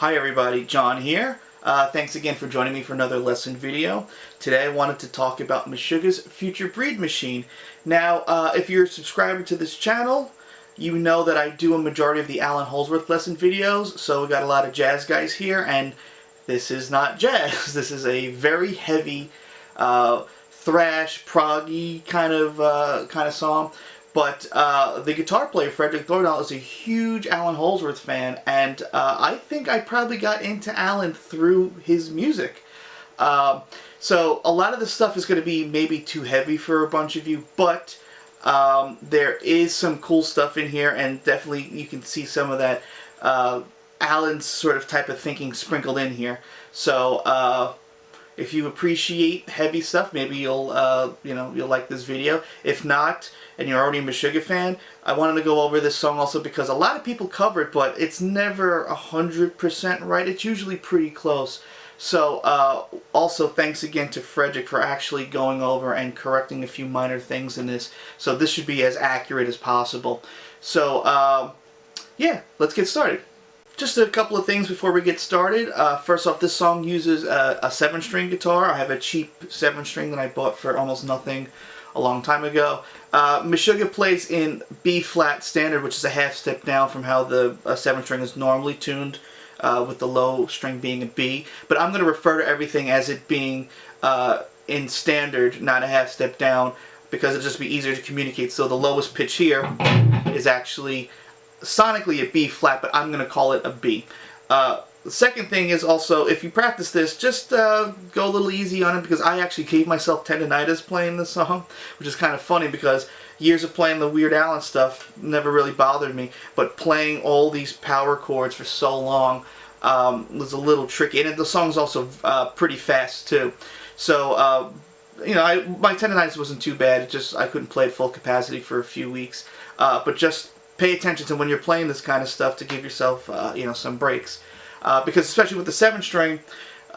Hi everybody, John here. Thanks again for joining me for another lesson video. Today I wanted to talk about Meshuggah's Future Breed machine. Now, if you're a subscriber to this channel, you know that I do a majority of the Alan Holdsworth lesson videos, so we got a lot of jazz guys here, and this is not jazz. This is a very heavy, thrash, proggy kind of song. But the guitar player, Fredrik, is a huge Alan Holdsworth fan, and I think I probably got into Alan through his music. So a lot of this stuff is going to be maybe too heavy for a bunch of you, but there is some cool stuff in here, and definitely you can see some of that Alan's sort of type of thinking sprinkled in here. So if you appreciate heavy stuff, maybe you'll you'll like this video. If not, and you're already a Meshuggah fan, I wanted to go over this song also because a lot of people cover it, but it's never 100% right. It's usually pretty close. So also thanks again to Fredrik for actually going over and correcting a few minor things in this. So this should be as accurate as possible. So yeah, let's get started. Just a couple of things before we get started. First off, this song uses a 7-string guitar. I have a cheap 7-string that I bought for almost nothing a long time ago. Meshuggah plays in B-flat standard, which is a half step down from how the 7-string is normally tuned, with the low string being a B. But I'm going to refer to everything as it being in standard, not a half step down, because it'll just be easier to communicate. So the lowest pitch here is actually sonically a B flat, but I'm going to call it a B. The second thing is also, if you practice this, just go a little easy on it, because I actually gave myself tendinitis playing this song, which is kind of funny because years of playing the Weird Alan stuff never really bothered me, but playing all these power chords for so long was a little tricky, and the song's also pretty fast too. So you know, my tendinitis wasn't too bad. It just I couldn't play at full capacity for a few weeks, but just pay attention to when you're playing this kind of stuff to give yourself you know, some breaks. Because especially with the 7-string,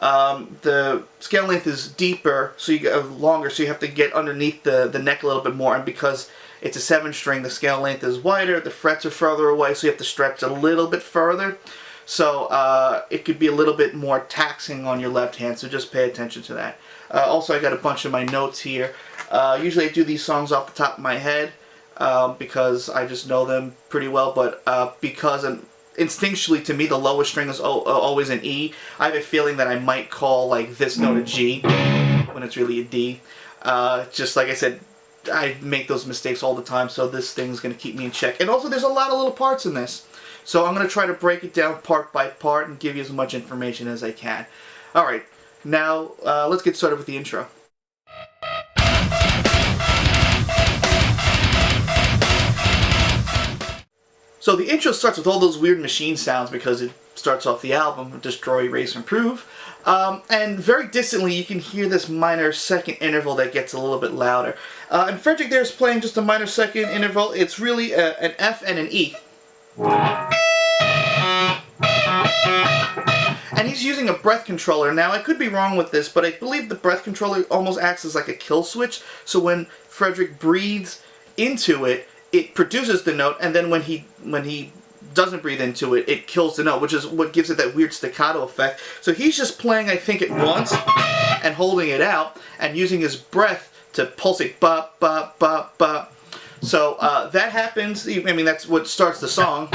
the scale length is deeper, so you get longer, so you have to get underneath the neck a little bit more. And because it's a 7-string, the scale length is wider, the frets are further away, so you have to stretch a little bit further. So it could be a little bit more taxing on your left hand, so just pay attention to that. Also, I got a bunch of my notes here. Usually I do these songs off the top of my head because I just know them pretty well, but because instinctually, to me, the lowest string is always an E. I have a feeling that I might call like this note a G when it's really a D. Just like I said, I make those mistakes all the time, so this thing's going to keep me in check. And also, there's a lot of little parts in this, so I'm going to try to break it down part by part and give you as much information as I can. Alright, now let's get started with the intro. So the intro starts with all those weird machine sounds because it starts off the album, Destroy, Erase, Improve. And very distantly you can hear this minor second interval that gets a little bit louder. And Fredrik there is playing just a minor second interval. It's really an F and an E. And he's using a breath controller. Now I could be wrong with this, but I believe the breath controller almost acts as like a kill switch. So when Fredrik breathes into it, it produces the note, and then when he doesn't breathe into it, it kills the note, which is what gives it that weird staccato effect. So he's just playing, I think, at once and holding it out and using his breath to pulsate, ba ba ba ba. So that happens. I mean, that's what starts the song.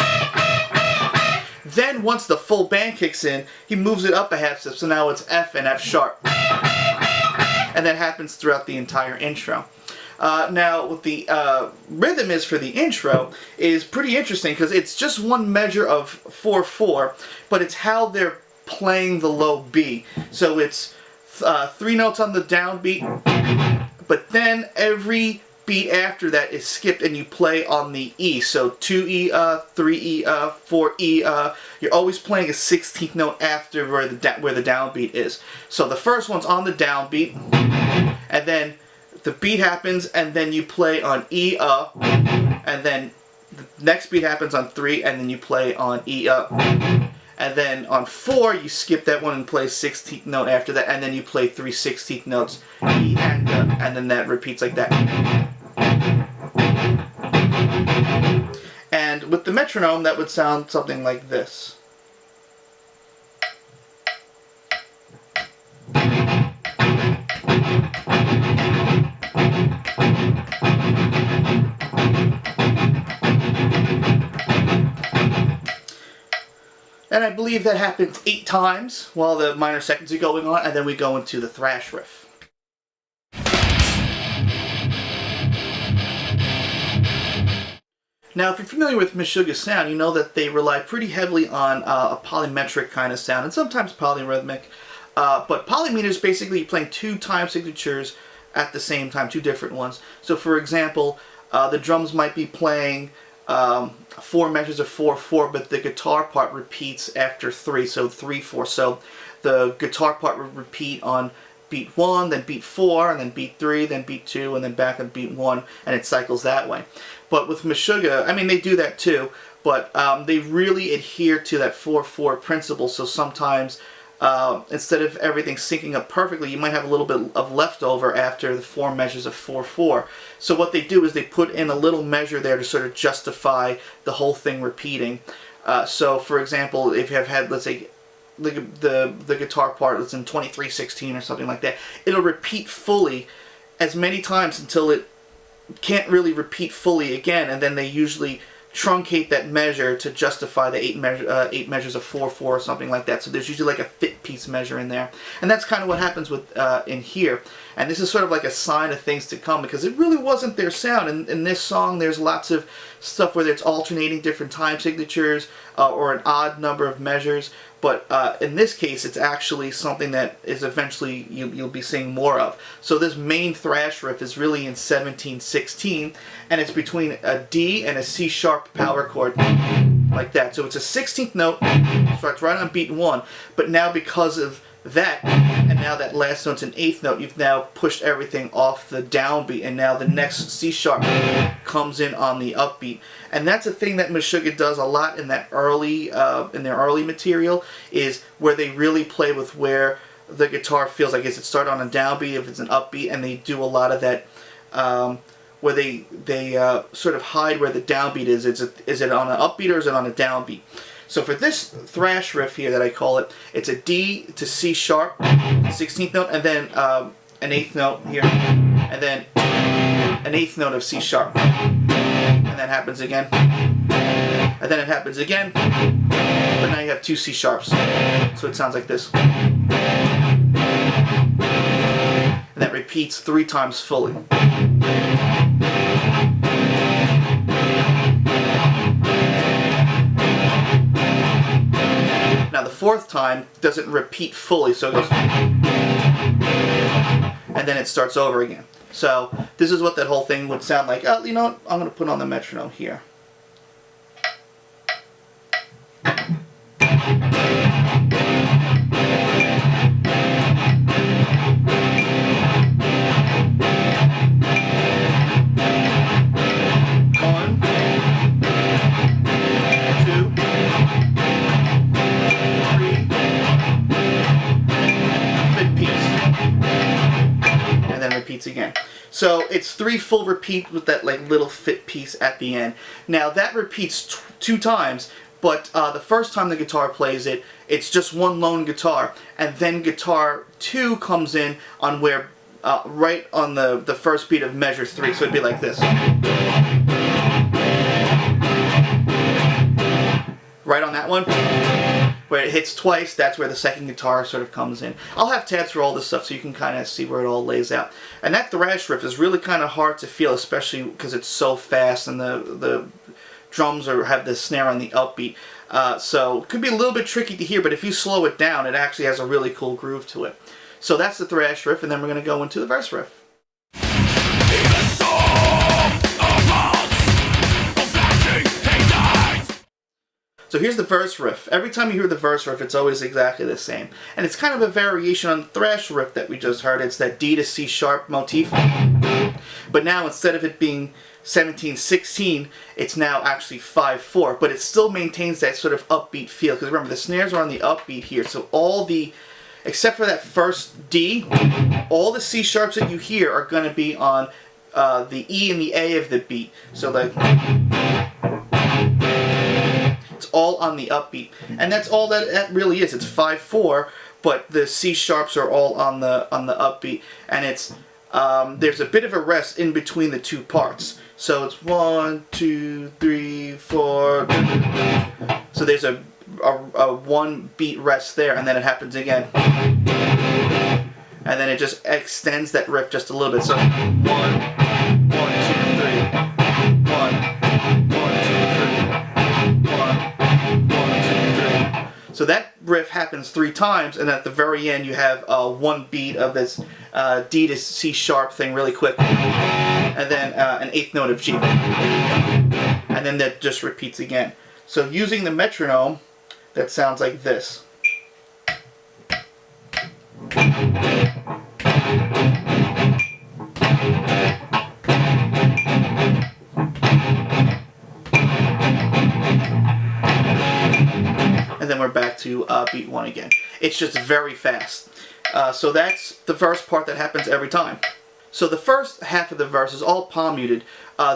Then once the full band kicks in, he moves it up a half step, so now it's F and F sharp, and that happens throughout the entire intro. Now, what the rhythm is for the intro is pretty interesting because it's just one measure of 4/4, but it's how they're playing the low B. So it's 3 notes on the downbeat, but then every beat after that is skipped and you play on the E. So 2E, 3E, 4E. You're always playing a 16th note after where the downbeat is. So the first one's on the downbeat, and then the beat happens, and then you play on E, and then the next beat happens on 3, and then you play on E, and then on 4 you skip that one and play 16th note after that, and then you play 3 16th notes, E and then that repeats like that. And with the metronome, that would sound something like this. I believe that happens 8 times while the minor seconds are going on, and then we go into the thrash riff. Now, if you're familiar with Meshuggah sound, you know that they rely pretty heavily on a polymetric kind of sound, and sometimes polyrhythmic. But polymeter is basically playing 2 time signatures at the same time, 2 different ones. So, for example, the drums might be playing 4 measures of 4/4, but the guitar part repeats after 3, so 3/4. So the guitar part will repeat on beat 1, then beat 4, and then beat 3, then beat 2, and then back on beat 1, and it cycles that way. But with Meshuggah, I mean, they do that too, but they really adhere to that 4/4 principle. So sometimes instead of everything syncing up perfectly, you might have a little bit of leftover after the 4 measures of 4/4. So what they do is they put in a little measure there to sort of justify the whole thing repeating. So for example, if you have had, let's say, the guitar part that's in 23/16 or something like that, it'll repeat fully as many times until it can't really repeat fully again, and then they usually truncate that measure to justify the 8 measures of 4/4 or something like that. So there's usually like a fit piece measure in there, and that's kind of what happens with in here. And this is sort of like a sign of things to come, because it really wasn't their sound. In this song, there's lots of stuff where it's alternating different time signatures or an odd number of measures. But in this case, it's actually something that is eventually you'll be seeing more of. So this main thrash riff is really in 17/16, and it's between a D and a C sharp power chord, like that. So it's a 16th note, starts right on beat 1, but now because of that, and now that last note's an 8th note, you've now pushed everything off the downbeat, and now the next C sharp comes in on the upbeat. And that's a thing that Meshuggah does a lot in that early, in their early material, is where they really play with where the guitar feels like, is it start on a downbeat, if it's an upbeat, and they do a lot of that, where they sort of hide where the downbeat is. Is it on an upbeat or is it on a downbeat? So for this thrash riff here that I call it, it's a D to C sharp, 16th note, and then an 8th note here, and then an 8th note of C sharp. And that happens again. And then it happens again. But now you have 2 C sharps. So it sounds like this. And that repeats 3 times fully. Now the 4th time doesn't repeat fully, so it goes, and then it starts over again. So this is what that whole thing would sound like. Oh, you know what? I'm going to put on the metronome here. Again. So it's 3 full repeats with that like little fit piece at the end. Now that repeats 2 times, but the first time the guitar plays it, it's just one lone guitar, and then guitar 2 comes in on where right on the first beat of measure 3. So it'd be like this. Right on that one, where it hits twice, that's where the second guitar sort of comes in. I'll have tabs for all this stuff so you can kind of see where it all lays out. And that thrash riff is really kind of hard to feel, especially because it's so fast and the drums have the snare on the upbeat. So it could be a little bit tricky to hear, but if you slow it down, it actually has a really cool groove to it. So that's the thrash riff, and then we're going to go into the verse riff. So here's the verse riff. Every time you hear the verse riff, it's always exactly the same. And it's kind of a variation on the thrash riff that we just heard. It's that D to C sharp motif. But now instead of it being 17/16, it's now actually 5/4. But it still maintains that sort of upbeat feel. Because remember, the snares are on the upbeat here. So all the, except for that first D, all the C sharps that you hear are going to be on the E and the A of the beat. So like, it's all on the upbeat, and that's all that really is. It's 5/4, but the C sharps are all on the upbeat, and it's there's a bit of a rest in between the 2 parts. So it's 1, 2, 3, 4. So there's a a one beat rest there, and then it happens again. And then it just extends that riff just a little bit. So 1, 1, 2, 3. 1, 1, 2, 3. 1, 1, 2, 3. So that riff happens 3 times, and at the very end you have one beat of this D to C sharp thing really quick, and then an 8th note of G, and then that just repeats again. So using the metronome, that sounds like this. And then we're back to beat 1 again. It's just very fast. So that's the verse part that happens every time. So the first half of the verse is all palm muted.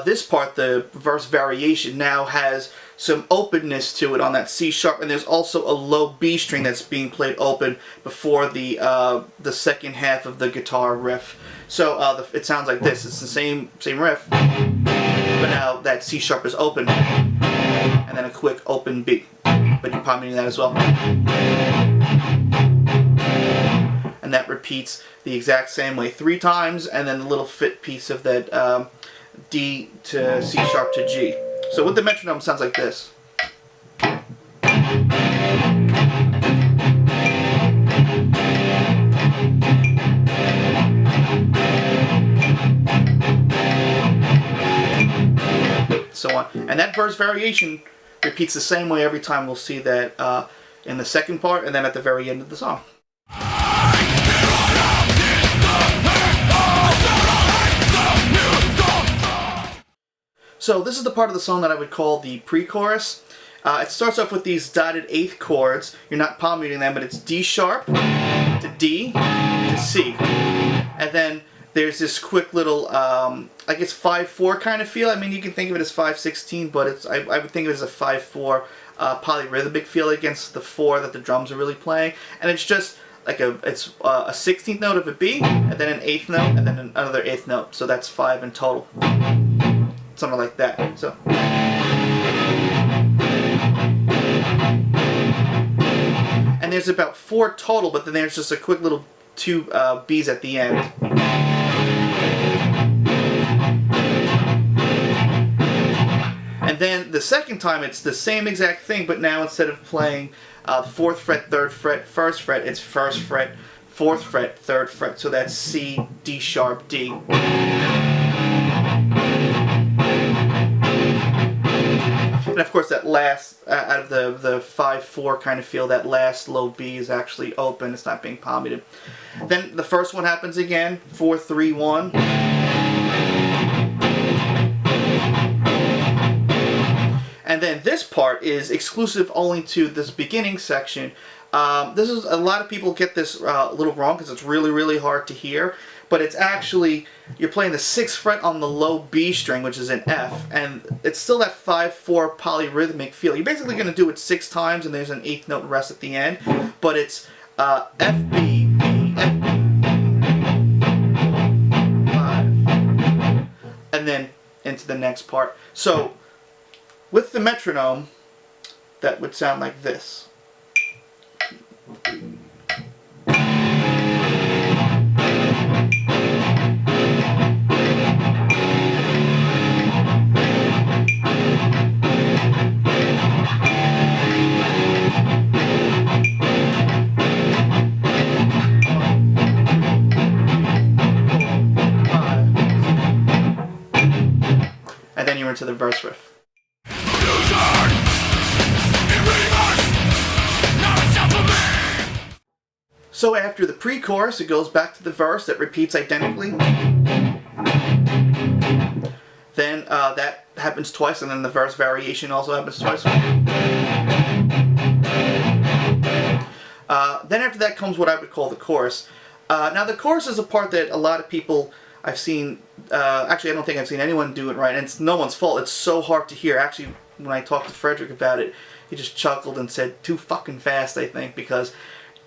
This part, the verse variation, now has some openness to it on that C sharp, and there's also a low B string that's being played open before the second half of the guitar riff. So it sounds like this. It's the same riff, but now that C sharp is open, and then a quick open B. But you're palm muting that as well. And that repeats the exact same way 3 times, and then the little fit piece of that D to C sharp to G. So with the metronome, it sounds like this. So on. And that verse variation repeats the same way every time. We'll see that in the second part, and then at the very end of the song. So this is the part of the song that I would call the pre-chorus. It starts off with these dotted 8th chords. You're not palm muting them, but it's D sharp to D to C. And then there's this quick little, I guess 5/4 kind of feel. I mean, you can think of it as 5/16, but I would think of it as a 5/4 polyrhythmic feel against the 4 that the drums are really playing. And it's just like a 16th note of a B, and then an 8th note, and then another 8th note. So that's 5 in total. Something like that. So. And there's about 4 total, but then there's just a quick little 2 B's at the end. And then the second time it's the same exact thing, but now instead of playing 4th fret, 3rd fret, 1st fret, it's 1st fret, 4th fret, 3rd fret. So that's C, D sharp, D. And of course that last, out of the 5/4 kind of feel, that last low B is actually open, it's not being palm muted. Then the first one happens again, 4/3/1. And then this part is exclusive only to this beginning section. This is, a lot of people get this a little wrong because it's really, really hard to hear. But it's actually, you're playing the 6th fret on the low B string, which is an F, and it's still that 5/4 polyrhythmic feel. You're basically going to do it 6 times, and there's an 8th note rest at the end, but it's F, B, B, F, B, 5, and then into the next part. So, with the metronome, that would sound like this. And then you're into the verse riff. So after the pre-chorus, it goes back to the verse that repeats identically. Then that happens twice, and then the verse variation also happens twice. Then after that comes what I would call the chorus. Now the chorus is a part that a lot of people I've seen, actually I don't think I've seen anyone do it right, and it's no one's fault. It's so hard to hear. Actually, when I talked to Fredrik about it, he just chuckled and said, too fucking fast, I think, because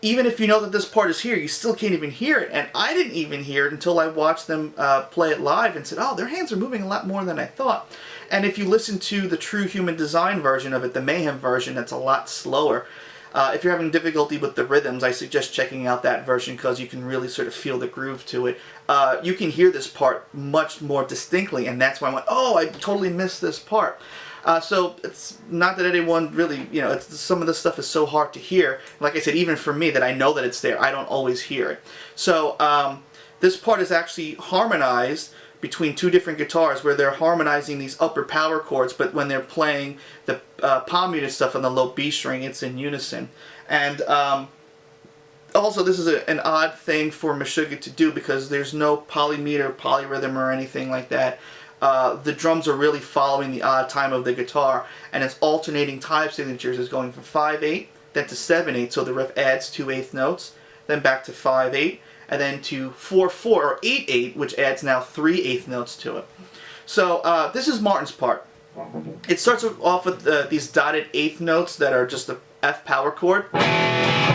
even if you know that this part is here, you still can't even hear it. And I didn't even hear it until I watched them play it live and said, oh, their hands are moving a lot more than I thought. And if you listen to the True Human Design version of it, the Mayhem version, that's a lot slower. If you're having difficulty with the rhythms, I suggest checking out that version because you can really sort of feel the groove to it. You can hear this part much more distinctly, and that's why I went, oh, I totally missed this part. So it's not that anyone really, you know, some of this stuff is so hard to hear. Like I said, even for me, that I know that it's there, I don't always hear it. So this part is actually harmonized between two different guitars where they're harmonizing these upper power chords, but when they're playing the palm muted stuff on the low B string, it's in unison. And also this is an odd thing for Meshuggah to do because there's no polymeter, polyrhythm or anything like that. The drums are really following the odd time of the guitar, and it's alternating time signatures. It's going from 5/8 then to 7/8, so the riff adds 2 eighth notes, then back to 5/8, and then to 4/4 or 8/8, which adds now 3 eighth notes to it. So this is Martin's part. It starts off with these dotted eighth notes that are just the F power chord,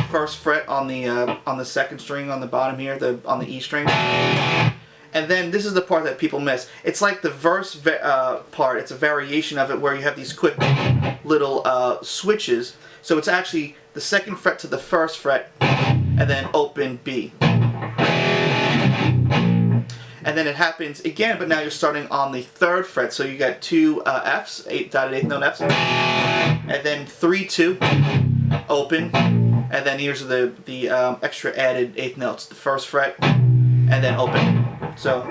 first fret on the second string on the bottom here, on the E string. And then this is the part that people miss. It's like the verse part. It's a variation of it where you have these quick little switches. So it's actually the second fret to the first fret, and then open B. And then it happens again, but now you're starting on the third fret. So you got two Fs, dotted eighth note Fs, and then 3/2, open, and then here's the extra added eighth notes. The first fret, and then open. So,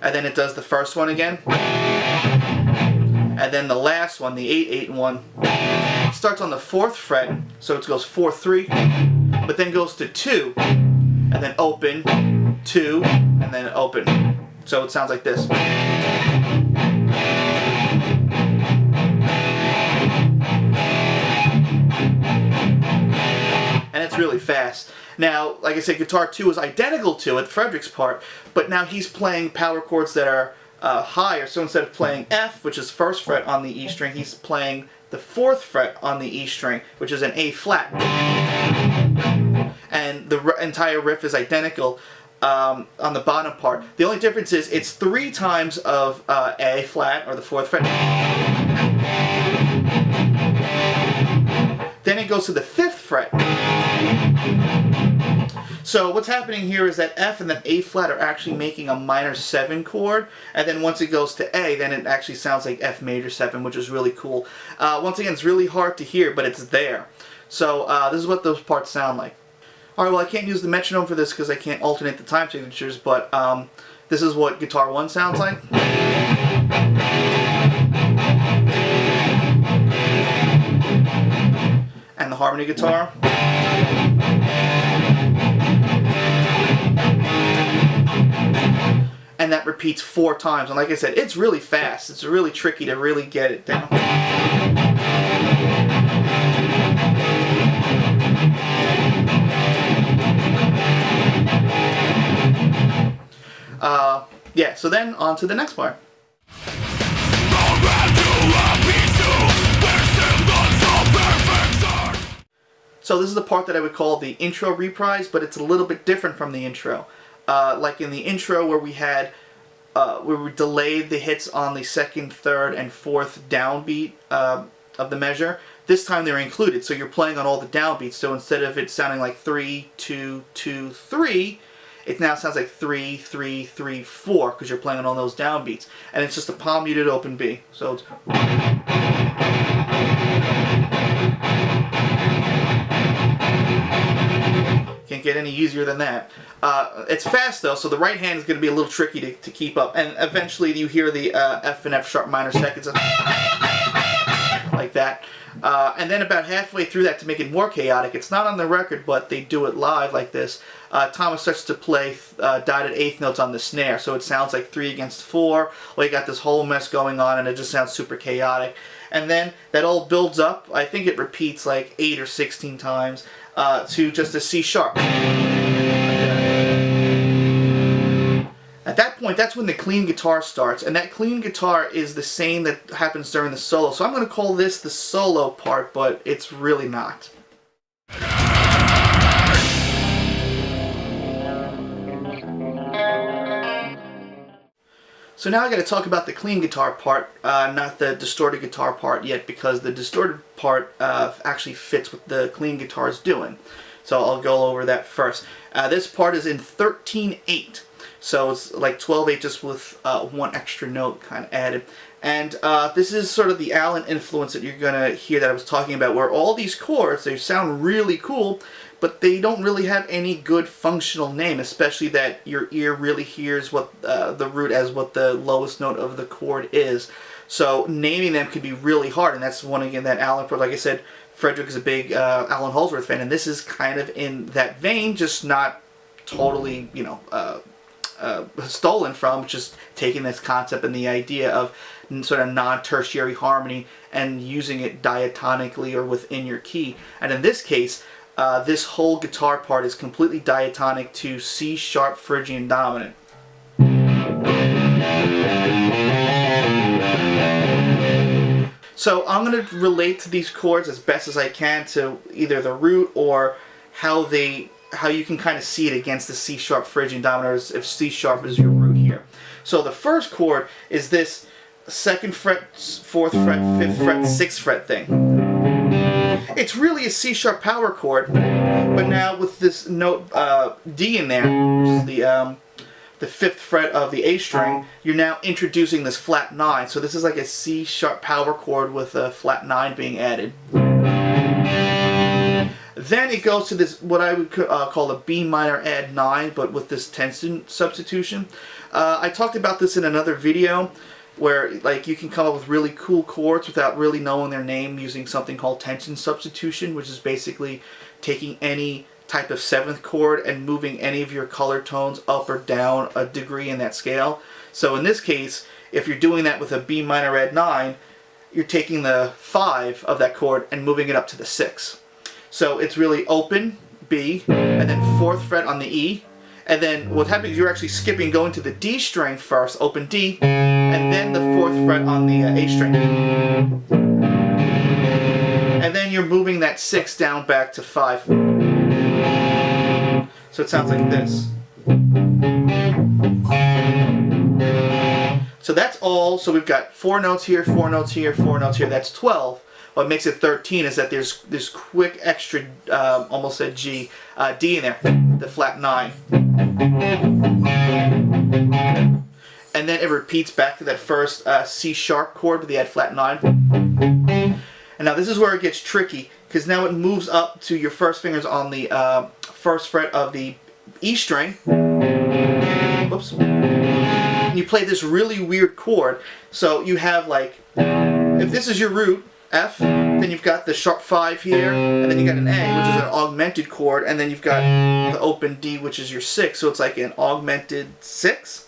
and then it does the first one again, and then the last one, the 8/8 one, starts on the fourth fret, so it goes 4/3, but then goes to 2, and then open, 2, and then open. So it sounds like this. And it's really fast. Now, like I said, guitar 2 is identical to it, Fredrik's part, but now he's playing power chords that are higher. So instead of playing F, which is first fret on the E string, he's playing the fourth fret on the E string, which is an A flat. And the entire riff is identical on the bottom part. The only difference is it's 3 times of A flat, or the fourth fret. Then it goes to the 5th fret. So what's happening here is that F and then A flat are actually making a minor 7 chord, and then once it goes to A, then it actually sounds like F major 7, which is really cool. Once again, it's really hard to hear, but it's there. So this is what those parts sound like. Alright, well I can't use the metronome for this because I can't alternate the time signatures, but this is what guitar 1 sounds like. And the harmony guitar. And that repeats 4 times. And like I said, it's really fast. It's really tricky to really get it down. Yeah, so then on to the next part. So this is the part that I would call the intro reprise, but it's a little bit different from the intro. Like in the intro where we had, where we delayed the hits on the 2nd, 3rd, and 4th downbeat of the measure. This time they're included, so you're playing on all the downbeats. So instead of it sounding like 3, 2, 2, 3, it now sounds like 3, 3, 3, 4, because you're playing on all those downbeats. And it's just a palm muted open B. So it's... Can't get any easier than that. It's fast though, so the right hand is going to be a little tricky to keep up. And eventually you hear the F and F sharp minor seconds like that. And then about halfway through that, to make it more chaotic, it's not on the record, but they do it live like this. Thomas starts to play dotted eighth notes on the snare, so it sounds like 3 against 4. Well, you got this whole mess going on, and it just sounds super chaotic. And then that all builds up. I think it repeats like 8 or 16 times to just a C sharp. At that point, that's when the clean guitar starts, and that clean guitar is the same that happens during the solo. So I'm going to call this the solo part, but it's really not. So now I got to talk about the clean guitar part, not the distorted guitar part yet, because the distorted part actually fits what the clean guitar is doing. So I'll go over that first. This part is in 13/8, so it's like 12/8 just with one extra note kind of added. And this is sort of the Allen influence that you're going to hear that I was talking about, where all these chords, they sound really cool, but they don't really have any good functional name, especially that your ear really hears what the root as what the lowest note of the chord is. So naming them could be really hard, and that's one, again, that Allen, like I said, Fredrik is a big Allen Holdsworth fan, and this is kind of in that vein, just not totally, you know, stolen from, just taking this concept and the idea of sort of non-tertiary harmony and using it diatonically or within your key. And in this case, this whole guitar part is completely diatonic to C sharp Phrygian dominant. So I'm going to relate to these chords as best as I can to either the root or how you can kind of see it against the C sharp Phrygian dominant, if C sharp is your root here. So the first chord is this 2nd fret, 4th fret, 5th fret, 6th fret thing. It's really a C sharp power chord, but now with this note D in there, which is the 5th fret of the A string, you're now introducing this flat 9. So this is like a C sharp power chord with a flat 9 being added. Then it goes to this, what I would call a B minor add 9, but with this tension substitution. I talked about this in another video, where like you can come up with really cool chords without really knowing their name using something called tension substitution, which is basically taking any type of 7th chord and moving any of your color tones up or down a degree in that scale. So in this case, if you're doing that with a B minor add 9, you're taking the 5 of that chord and moving it up to the 6. So it's really open B, and then 4th fret on the E, and then what happens is you're actually skipping, going to the D string first, open D, and then the 4th fret on the A string. And then you're moving that 6 down back to 5. So it sounds like this. So that's all. So we've got 4 notes here, 4 notes here, 4 notes here. That's 12. What makes it 13 is that there's this quick extra, almost a G, D in there, the flat 9. And then it repeats back to that first C sharp chord with the add flat 9. And now this is where it gets tricky, because now it moves up to your first fingers on the 1st fret of the E string. Whoops. And you play this really weird chord. So you have like, if this is your root, F, then you've got the sharp 5 here, and then you got an A, which is an augmented chord, and then you've got the open D, which is your 6, so it's like an augmented 6.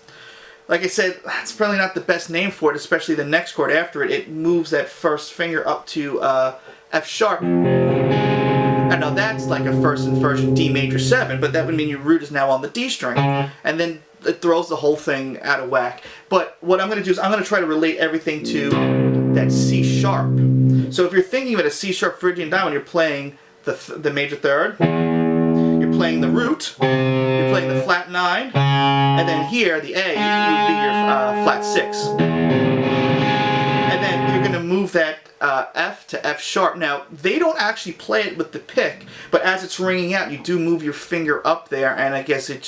Like I said, that's probably not the best name for it, especially the next chord after it. It moves that first finger up to F sharp. And now that's like a 1st and 1st D major 7, but that would mean your root is now on the D string. And then it throws the whole thing out of whack. But what I'm going to do is I'm going to try to relate everything to that C sharp. So if you're thinking about a C sharp Phrygian dominant, you're playing the major 3rd, you're playing the root, you're playing the flat 9, and then here the A would be your flat 6. And then you're going to move that F to F sharp. Now, they don't actually play it with the pick, but as it's ringing out, you do move your finger up there, and I guess it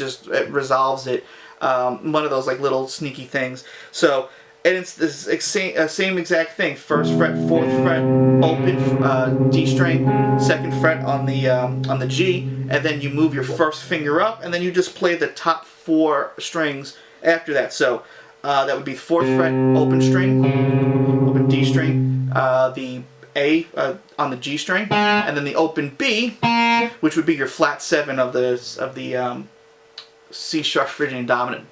resolves it. One of those like little sneaky things. So, and it's the same exact thing. 1st fret, 4th fret, open D string, 2nd fret on the G, and then you move your first finger up, and then you just play the top 4 strings after that. So that would be 4th fret, open string, open D string, the A on the G string, and then the open B, which would be your flat 7 of the C sharp Phrygian dominant.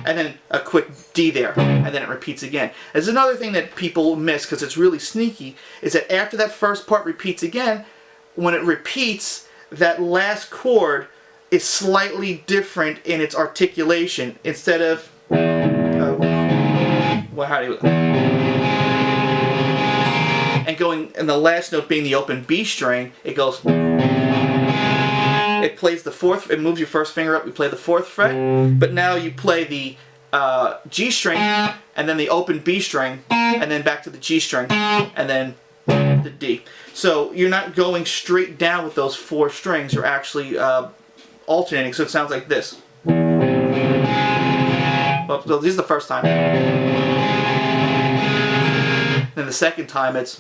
And then a quick D there, and then it repeats again. There's another thing that people miss, because it's really sneaky, is that after that first part repeats again, when it repeats, that last chord is slightly different in its articulation. Instead of, and going, and the last note being the open B string, it goes. it plays the fourth, it moves your first finger up, you play the fourth fret, but now you play the G string, and then the open B string, and then back to the G string, and then the D. So you're not going straight down with those 4 strings, you're actually alternating, so it sounds like this. Well, this is the first time. Then the second time it's...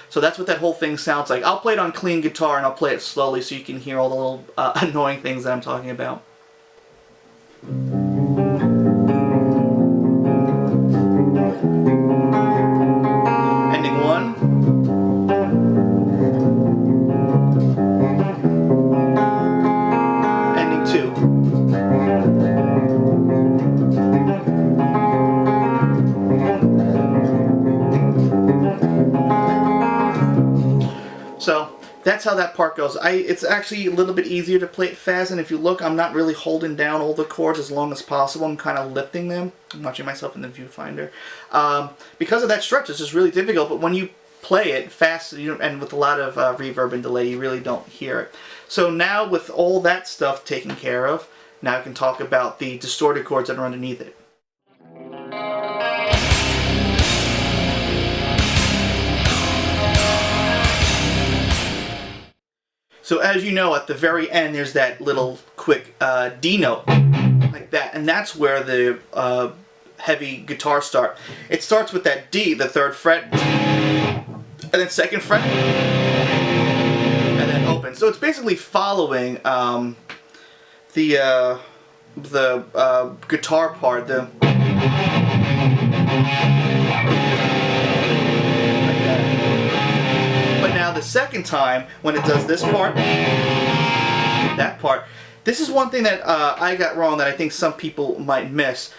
So that's what that whole thing sounds like. I'll play it on clean guitar and I'll play it slowly so you can hear all the little annoying things that I'm talking about. Ending 1. Ending 2. So that's how that part goes. It's actually a little bit easier to play it fast, and if you look, I'm not really holding down all the chords as long as possible. I'm kind of lifting them. I'm watching myself in the viewfinder. Because of that stretch, it's just really difficult, but when you play it fast and with a lot of reverb and delay, you really don't hear it. So now with all that stuff taken care of, now I can talk about the distorted chords that are underneath it. So as you know, at the very end, there's that little quick D note, like that, and that's where the heavy guitar start. It starts with that D, the 3rd fret, and then 2nd fret, and then open. So it's basically following the guitar part, the second time, when it does this part, that part, this is one thing that I got wrong that I think some people might miss.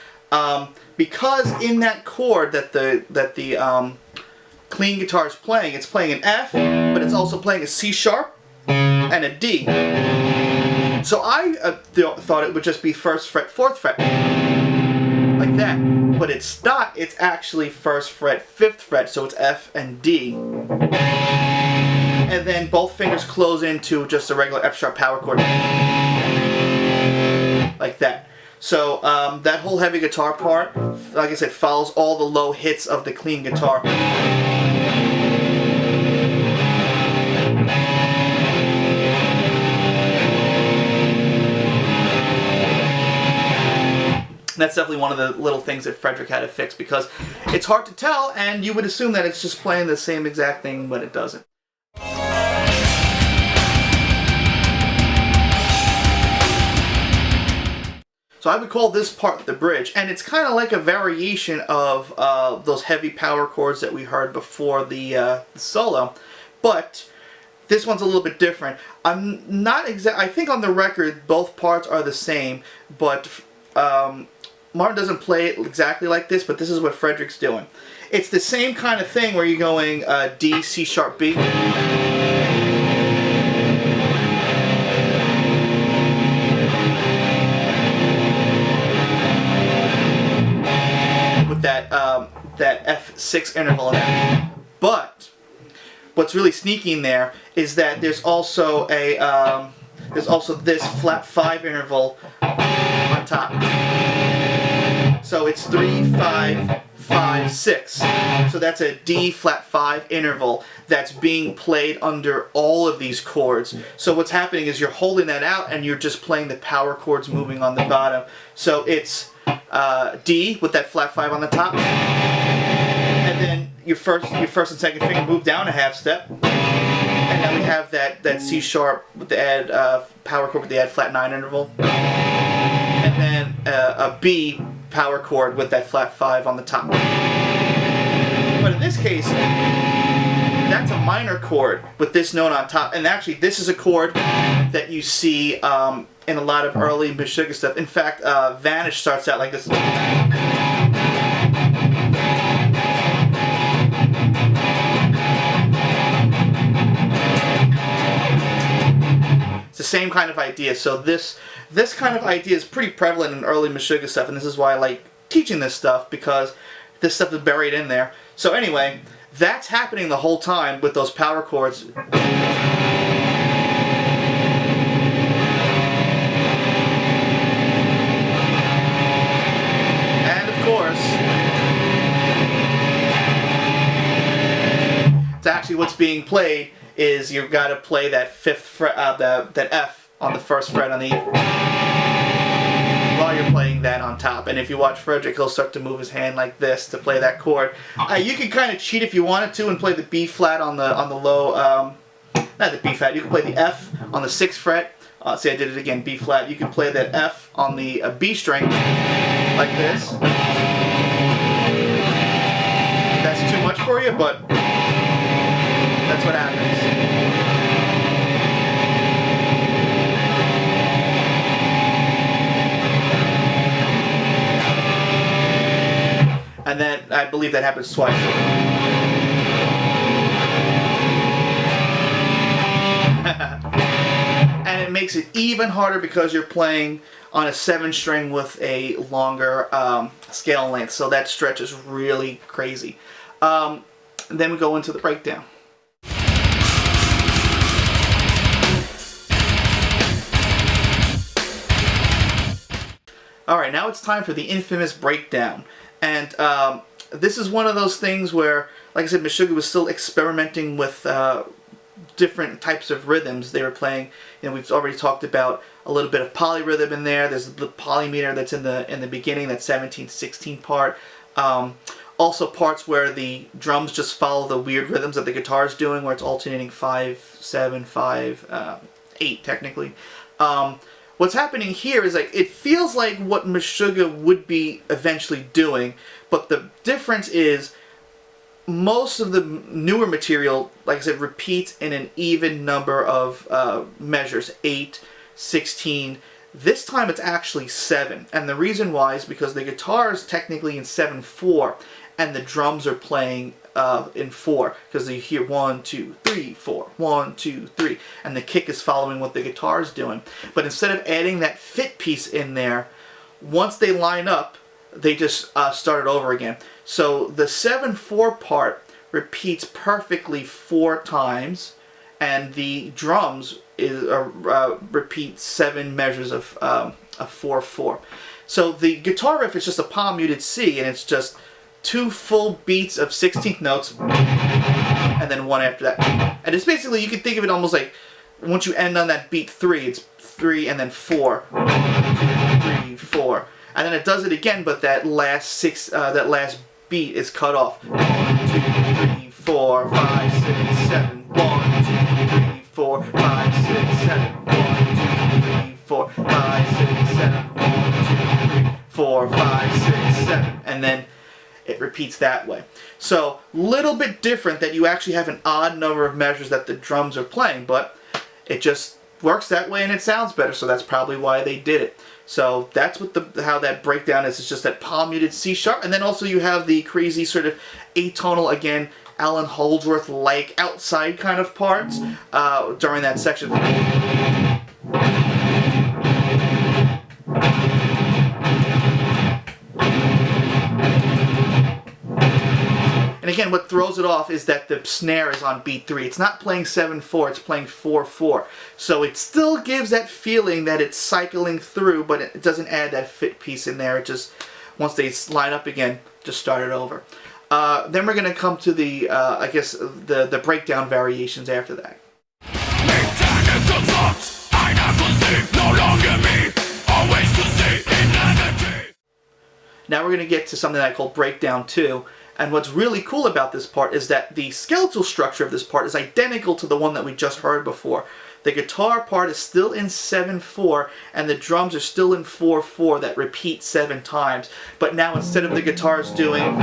Because in that chord that the clean guitar is playing, it's playing an F, but it's also playing a C sharp and a D. So I thought it would just be 1st fret, 4th fret, like that. But it's not, it's actually 1st fret, 5th fret, so it's F and D. And then both fingers close into just a regular F sharp power chord, like that. So that whole heavy guitar part, like I said, follows all the low hits of the clean guitar. That's definitely one of the little things that Fredrik had to fix, because it's hard to tell and you would assume that it's just playing the same exact thing, but it doesn't. So I would call this part the bridge, and it's kind of like a variation of those heavy power chords that we heard before the solo, but this one's a little bit different. I'm not exact. I think on the record both parts are the same, but Martin doesn't play it exactly like this, but this is what Fredrik's doing. It's the same kind of thing where you're going D, C sharp, B. With that F6 interval in there. But what's really sneaky in there is that there's also this flat 5 interval on top. So it's 3, 5, 5, 6. So that's a D flat 5 interval that's being played under all of these chords. So what's happening is you're holding that out and you're just playing the power chords moving on the bottom. So it's D with that flat 5 on the top, and then your first and second finger move down a half step, and then we have that C sharp with the add power chord with the add flat 9 interval, and then a B power chord with that flat 5 on the top. But in this case, that's a minor chord with this note on top, and actually this is a chord that you see in a lot of early Meshuggah stuff. In fact, Vanish starts out like this. It's the same kind of idea. So this kind of idea is pretty prevalent in early Meshuggah stuff, and this is why I like teaching this stuff, because this stuff is buried in there. So anyway, That's happening the whole time with those power chords. And of course, it's actually what's being played is you've got to play that fifth fret, that F on the first fret on the while you're playing that on top. And if you watch Fredrik, he'll start to move his hand like this to play that chord. You can kind of cheat if you wanted to and play the B flat on the low, not the B flat. You can play the F on the 6th fret. See, I did it again, B flat. You can play that F on the B string like this. That's too much for you, but that's what happens. And then I believe that happens twice. And it makes it even harder because you're playing on a 7-string with a longer scale length, so that stretch is really crazy. Then we go into the breakdown. Alright, now it's time for the infamous breakdown. And this is one of those things where, like I said, Meshuggah was still experimenting with different types of rhythms they were playing. You know, we've already talked about a little bit of polyrhythm in there. There's the polymeter that's in the beginning, that 17/16 part. Also parts where the drums just follow the weird rhythms that the guitar is doing, where it's alternating 5/7, 5/8 technically. What's happening here is like it feels like what Meshuggah would be eventually doing, but the difference is most of the newer material, like I said, repeats in an even number of measures, 8, 16. This time it's actually 7, and the reason why is because the guitar is technically in 7/4, and the drums are playing in 4, because you hear 1, 2, 3, 4, 1, 2, 3, and the kick is following what the guitar is doing. But instead of adding that fit piece in there, once they line up, they just start it over again. So the 7/4 part repeats perfectly 4 times, and the drums repeat 7 measures of 4/4. So the guitar riff is just a palm muted C, and it's just 2 full beats of 16th notes, and then 1 after that. And it's basically, you can think of it almost like, once you end on that beat 3, it's 3 and then 4. 1, 2, 3, 4. And then it does it again, but that last beat is cut off. 1, 2, 3, 4, 5, 6, 7. 1, 2, 3, 4, 5, 6, 7. 1, 2, 3, 4, 5, 6, 7. 1, 2, 3, 4, 5, 6, 7. And then it repeats that way. So, little bit different that you actually have an odd number of measures that the drums are playing, but it just works that way and it sounds better, so that's probably why they did it. So that's what how that breakdown is. It's just that palm muted C sharp, and then also you have the crazy sort of atonal, again, Alan Holdsworth-like outside kind of parts during that section. And again, what throws it off is that the snare is on beat 3. It's not playing 7/4, it's playing 4/4. So it still gives that feeling that it's cycling through, but it doesn't add that fit piece in there. It just, once they line up again, just start it over. Then we're going to come to the, I guess, the breakdown variations after that. Now we're going to get to something I call breakdown 2. And what's really cool about this part is that the skeletal structure of this part is identical to the one that we just heard before. The guitar part is still in 7/4, and the drums are still in 4/4 that repeat 7 times. But now instead of the guitars doing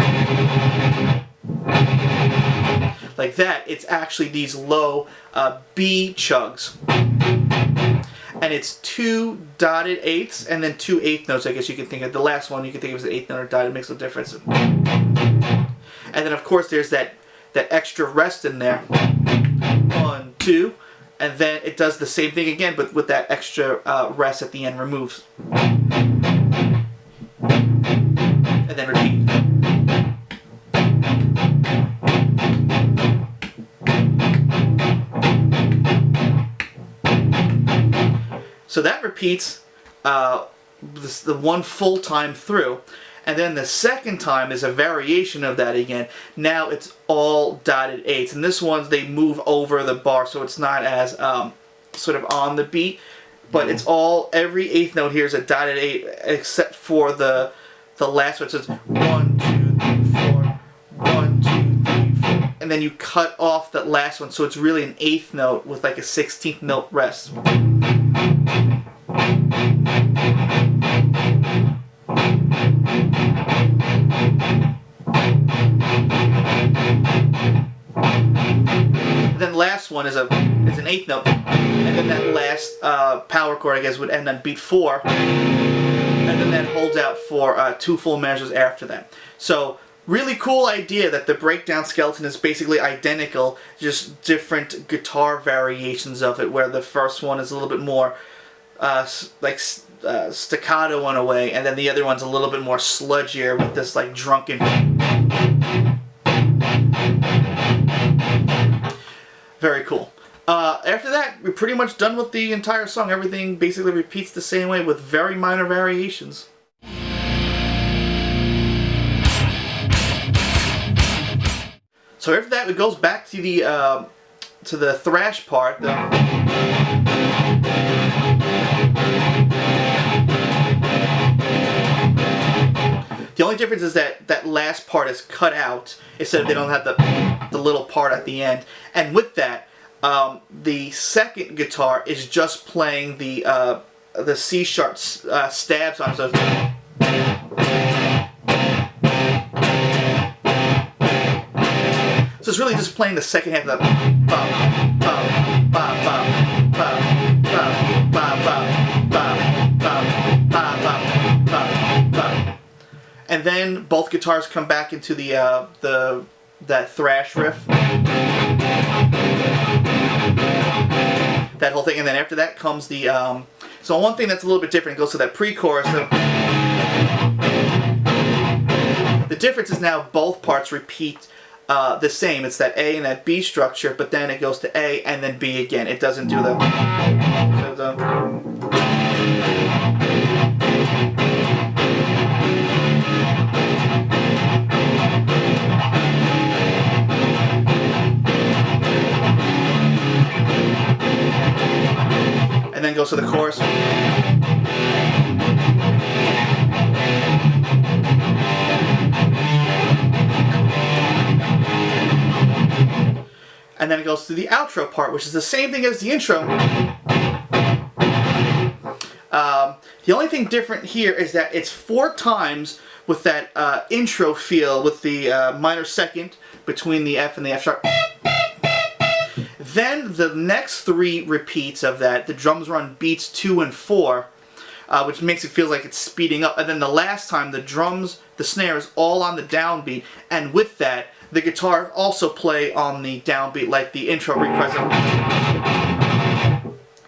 like that, it's actually these low B chugs. And it's 2 dotted eighths and then 2 eighth notes, I guess you can think of. The last one you can think of as an eighth note or dotted, it makes no difference. And then of course there's that extra rest in there. 1, 2, and then it does the same thing again, but with that extra rest at the end removes. And then repeat. So that repeats the one full time through. And then the second time is a variation of that again. Now it's all dotted eighths. And this one's, they move over the bar, so it's not as sort of on the beat. But it's all, every eighth note here is a dotted eighth, except for the last one. So it's 1, 2, 3, 4, 1, 2, 3, 4. And then you cut off that last one, so it's really an eighth note with like a 16th note rest. Then the last one is an eighth note, and then that last power chord, I guess, would end on beat 4, and then that holds out for 2 full measures after that. So really cool idea that the breakdown skeleton is basically identical, just different guitar variations of it, where the first one is a little bit more staccato in a way, and then the other one's a little bit more sludgier with this like drunken. Very cool. After that, we're pretty much done with the entire song. Everything basically repeats the same way with very minor variations. So after that, it goes back to the thrash part. The only difference is that that last part is cut out instead of they don't have the little part at the end. And with that, the second guitar is just playing the C sharp stabs on it. So it's really just playing the second half of and then both guitars come back into that thrash riff, that whole thing, and then after that comes the so one thing that's a little bit different, it goes to that pre-chorus. The difference is now both parts repeat the same. It's that A and that B structure, but then it goes to A and then B again. It doesn't do and then goes to the chorus. And then it goes to the outro part, which is the same thing as the intro. The only thing different here is that it's 4 times with that intro feel, with the minor second between the F and the F sharp. Then the next 3 repeats of that, the drums run beats 2 and 4, which makes it feel like it's speeding up. And then the last time, the drums, the snare is all on the downbeat, and with that, the guitar also play on the downbeat like the intro represent.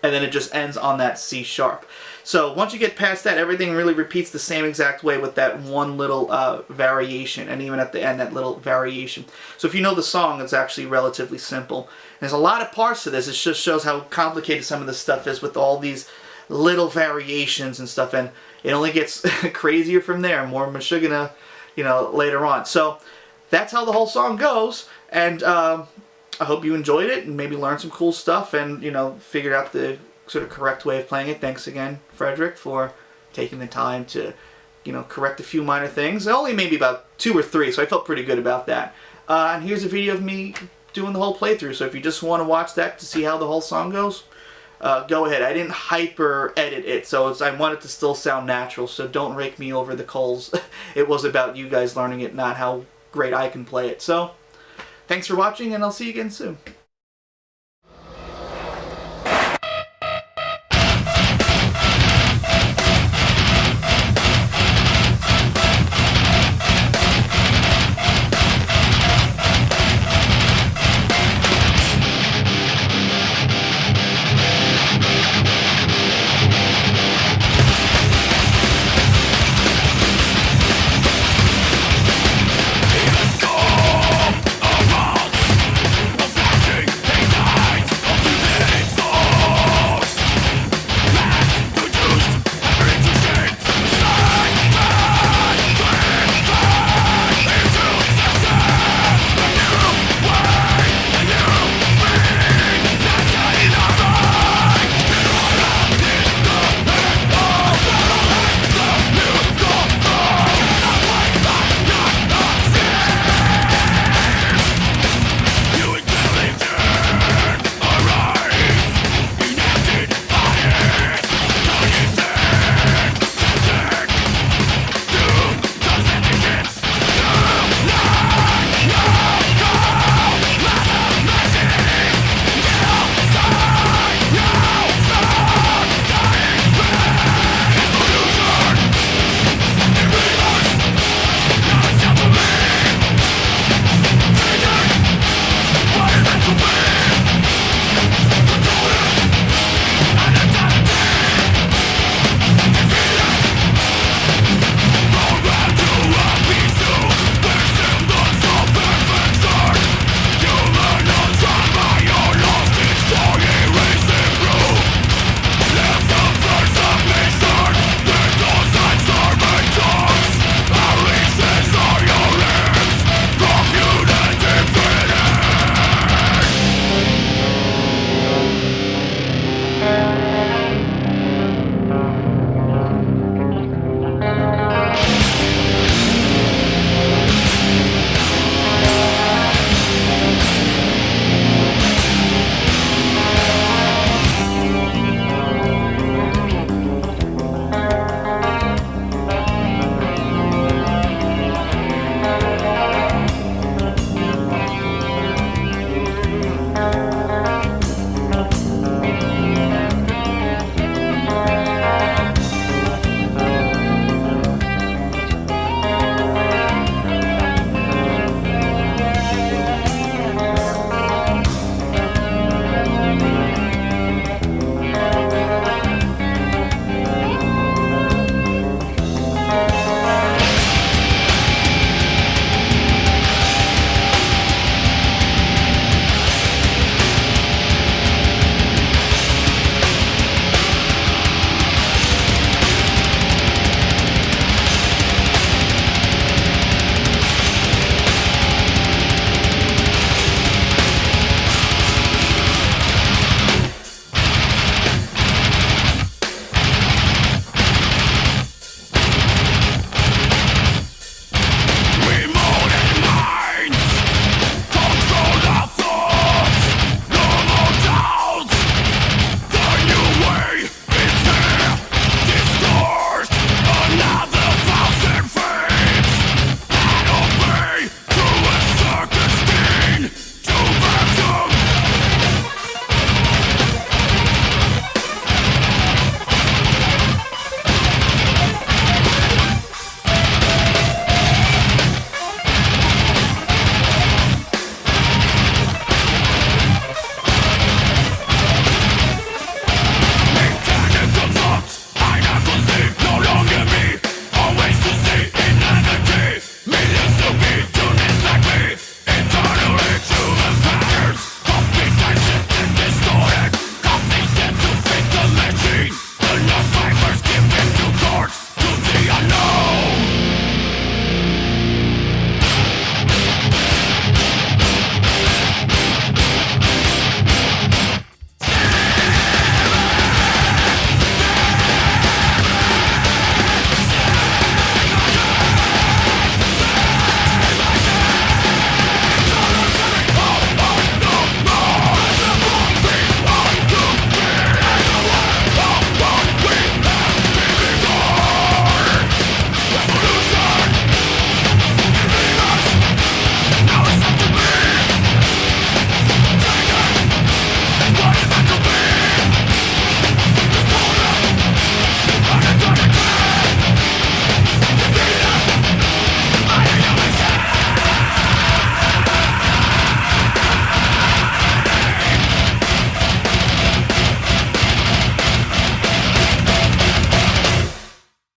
And then it just ends on that C sharp. So once you get past that, everything really repeats the same exact way with that one little variation, and even at the end, that little variation. So if you know the song, it's actually relatively simple. There's a lot of parts to this. It just shows how complicated some of this stuff is with all these little variations and stuff, and it only gets crazier from there. More Meshuggah, later on. So that's how the whole song goes, and I hope you enjoyed it and maybe learned some cool stuff and, figured out the sort of correct way of playing it. Thanks again, Fredrik, for taking the time to, correct a few minor things. Only maybe about 2 or 3, so I felt pretty good about that. And here's a video of me doing the whole playthrough, so if you just want to watch that to see how the whole song goes, go ahead. I didn't hyper edit it, so I want it to still sound natural, so don't rake me over the coals. It was about you guys learning it, not how great I can play it. So, thanks for watching, and I'll see you again soon.